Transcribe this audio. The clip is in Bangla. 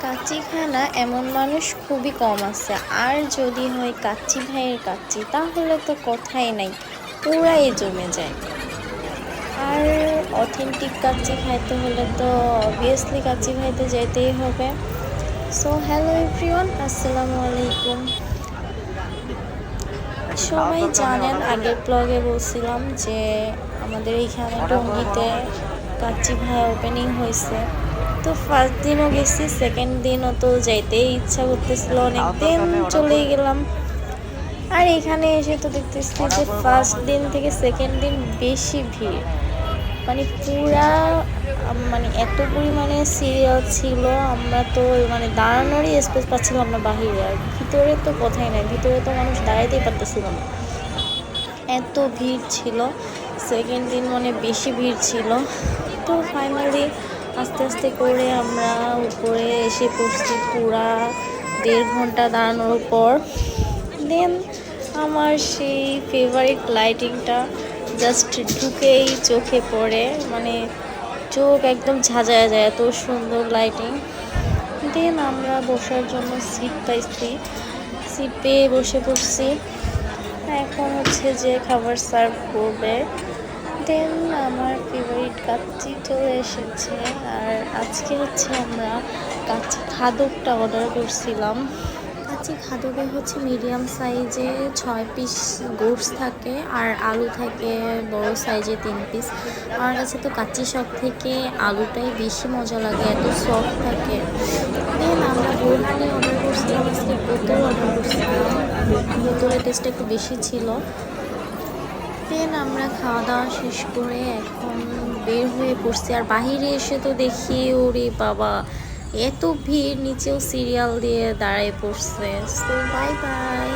কাচ্চি খায় না এমন মানুষ খুবই কম আছে। আর যদি হয় কাচ্চি ভাইয়ের কাচ্চি, তাহলে তো কথাই নাই, পুরাই জমে যায়। আর অথেন্টিক কাচ্চি খাইতে হলে তো অবভিয়াসলি কাচ্চি খাইতে যেতেই হবে। সো হ্যালো এভরিওয়ান, আসসালামু আলাইকুম। সবাই জানেন, আগের ব্লগে বলছিলাম যে আমাদের এইখানে টঙ্গীতে কাচ্চি ভাই ওপেনিং হয়েছে। তো ফার্স্ট দিনও গেছি, সেকেন্ড দিনও তো যাইতেই ইচ্ছা করতেছিল, অনেকদিন চলেই গেলাম। আর এখানে এসে তো দেখতেছি যে ফার্স্ট দিন থেকে সেকেন্ড দিন বেশি ভিড়, মানে পুরা মানে এত পরিমাণে সিরিয়াল ছিল, আমরা তো মানে দাঁড়ানোরই স্পেস পাচ্ছিলাম না বাহিরে। আর ভিতরে তো কথাই নাই, ভিতরে তো মানুষ দাঁড়াইতেই পারতেছিল না, এত ভিড় ছিল। সেকেন্ড দিন মানে বেশি ভিড় ছিল। তো ফাইনালি আস্তে আস্তে করে আমরা উপরে এসে পড়ছি, পুরা 1.5 ঘন্টা দাঁড়ানোর পর। দেন আমার সেই ফেভারিট লাইটিংটা জাস্ট ঢুকেই চোখে পড়ে, মানে চোখ একদম ঝাঁঝায় যায়, এত সুন্দর লাইটিং। দেন আমরা বসার জন্য সিট পাইছি, সিট পেয়ে বসে পড়ছি। এখন হচ্ছে যে খাবার সার্ভ করবে। দেন আমার ফেভারিট কাচ্চি চলে এসেছে। আর আজকে হচ্ছে আমরা কাচ্চি খাদকটা অর্ডার করছিলাম। কাচ্চি খাদকে হচ্ছে মিডিয়াম সাইজে 6 পিস গোটস থাকে, আর আলু থাকে বড় সাইজে 3 পিস। আমার কাছে তো কাচ্চি সব থেকে আলুটাই বেশি মজা লাগে, এত সফট থাকে। দেন আমরা বোরহানি অর্ডার করছিলাম, আজকে বোতল অর্ডার করছিলাম, বোতলের টেস্টটা একটু বেশি ছিল। দেন আমরা খাওয়া দাওয়া শেষ করে এখন বের হয়ে পড়ছি। আর বাহিরে এসে তো দেখি ওরে বাবা, এত ভিড়, নিচেও সিরিয়াল দিয়ে দাঁড়ায় পড়ছে। So bye bye.